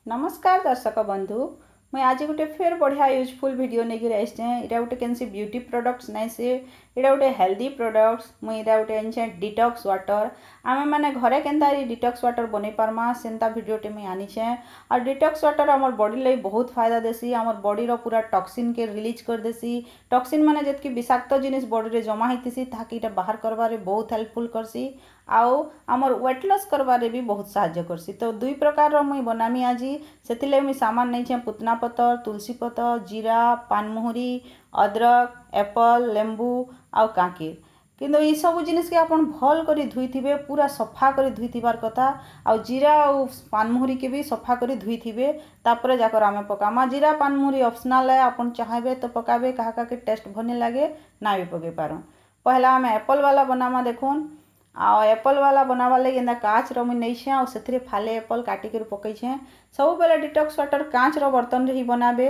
नमस्कार दर्शक बंधु मुई आज गोटे फेर बढ़िया यूजफुल वीडियो नहीं आसचे। यहाँ गोटे कैंसी ब्यूटी प्रोडक्ट्स नहीं से यहाँ गोटे हेल्दी प्रोडक्ट्स मुई गोटे आनी डिटॉक्स वाटर आमे माने घरे केनता डिटॉक्स वाटर बनै पारमा सेंता वीडियोटे मुई आनीचे। और डिटॉक्स वाटर आमर बॉडी लई बहुत फायदा देसी, आमर बॉडी रो पूरा टॉक्सिन के रिलीज कर देसी। टॉक्सिन माने जतकी विषाक्त जिनिस बॉडी रे जमा होतीसी ताकि इटा बाहर करबारे बहुत हेल्पफुल करसी। आउ आमर वेट लॉस करबारे भी बहुत सहायता करसी। तो दुई प्रकार रो मुई बनामी आज से मुई सामान नहीं पुतना पतर, तुलसी पतर, जीरा, पानमुहुरी, अदरक, एप्पल, लेंबू आउ कांकीर। किंतु ये सब जिनिस के आपण भल करी धुई थिबे, पूरा सफा करी धुई थिबार कथा। आउ जीरा आउ पानमुहुरी के भी सफा करी धुई थिबे तापर जाकर आमे पकामा। जीरा पानमुहुरी ऑप्शनल है, आपण चाहबे तो पकाबे, काहा के टेस्ट भने लागे ना भी पके पारो। पहला आमे एप्पल वाला बनामा देखुन। आ एप्पल वाला बनावा लगे एंदा काच रो मुई नैछे आ सेथरे फाले एप्पल काटी कर पकईछे। सब बेले डिटॉक्स वाटर कांच रो बर्तन रे ही बनाबे।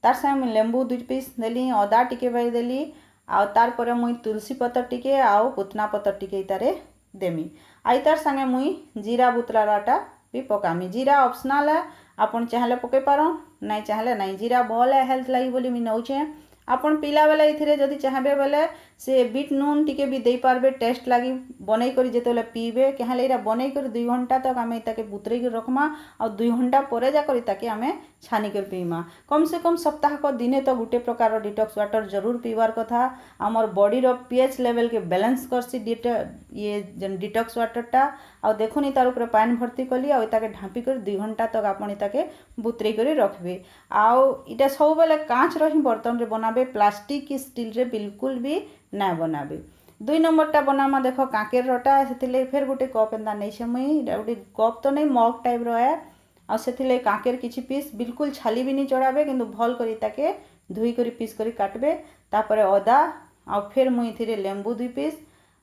तार संगे मुई लेंबू 2 पीस देली, अदा टिके बाई देली आ तार परे मुई तुलसी पतर टिके आउ पुतना पतर टिके इतारे देमी। आई तार संगे मुई जीरा बुतलाटा भी पकामी। जीरा ऑप्शनल है, आपण चाहले पके पारो, नहीं चाहले नहीं। जीरा भल है हेल्थ लगी बोली मुई नौछे। आपण पीला बेले इथिरे जदि चाहबे बेले से बीट नून टिके भी दे पारबे टेस्ट लगी। बनै करी जेतेले पीबे क्या एरा बनै करी 2 घंटा तक आमे इताके बुतरे कर रखमा और 2 घंटा परे जाकर इताके आमे छानी कर पीमा। कम से कम सप्ताह को दिने तो गुटे प्रकार डिटॉक्स वाटर जरूर पीवार कथा। आमर बॉडी रो पीएच लेवल के बैलेंस करसी ये जन डिटॉक्स वाटरटा। आ देखुनी तार ऊपर पानी भर्ती कली आ इताके ढांपी कर 2 घंटा तक आपण इताके बुतरे करी रखबे। आउ इटा सब बेले कांच रो ही बर्तन रे बनाबे, प्लास्टिक की स्टील रे बिल्कुल भी ना बनाबे। 2 नंबरटा बनामा देखो कांकेर रोटा। से फिर गोटे कप एंदा नहीं मुई, गोटे कप तो नहीं मग टाइप रो है। आ से कांकेर किछि पीस बिल्कुल छाली भी नहीं चढ़ाबे, किंतु भल करी ताके धुई करी पीस करी काटबे। तापरे अदा आ फिर मुई इथिरे लेंबू 2 पीस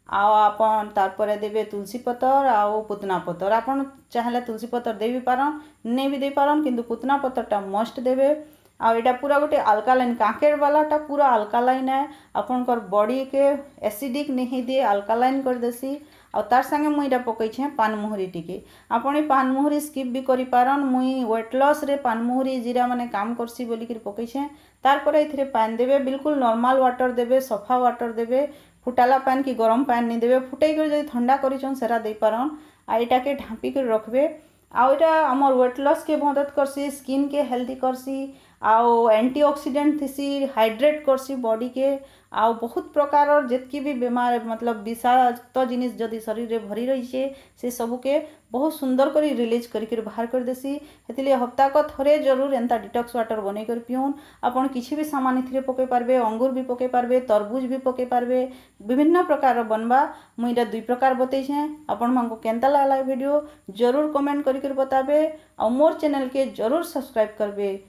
आउ आपन तारपरे देबे तुलसी पतर आउ पुतना पतर। आपन चाहले तुलसी पतर दे भी पारन, नहीं भी दे पारन, किंतु पुतना पतरटा मस्ट देबे। आ एटा पूरा गोटे अल्कालाइन कांकेर वालाटा पूरा अल्कालाइन है, आपनकर बॉडी के एसिडिक नहीं दिए, अल्कालाइन कर देसी। आ तार संगे मुई एटा पकईछे पानमुहुरी टिके। आपण पानमुहुरी स्किप भी करि पारन, मुई वेट लॉस रे पानमुहुरी जीरा माने काम करसी बोली कि पकईछे। तार परे इथिरे पानी देबे, बिल्कुल नॉर्मल वाटर देबे, सफा वाटर देबे, फुटाला पानी की गरम पानी नहीं देबे। फुटाई कर जदि ठंडा करिछन सेरा दे पारन। आ एटा के ढांपी कर रखबे। आउ एटा हमर वेट लॉस के मदद करसी, स्किन के हेल्दी करसी, आउ एंटीऑक्सीडेंट थीसी, हाइड्रेट करसी बॉडी के। आउ बहुत प्रकार जितकी भी बीमार मतलब विषाक्त जिनिस जदि शरीर रे भरी रही से सबू के बहुत सुंदर करी रिलीज करी बाहर कर देसी। हेतिले हफ्ता को थरे जरूर एंता डिटॉक्स वाटर बनै कर पिउन। आपण किछि भी सामान इथिरे पके पारबे, अंगूर भी पके पारबे, तरबूज भी पके पारबे, विभिन्न प्रकार बनबा। मुई एटा 2 प्रकार बतैछे। आपण मानको केनता लागला वीडियो जरूर कमेंट करी बताबे और मोर चैनल के जरूर सब्सक्राइब करबे।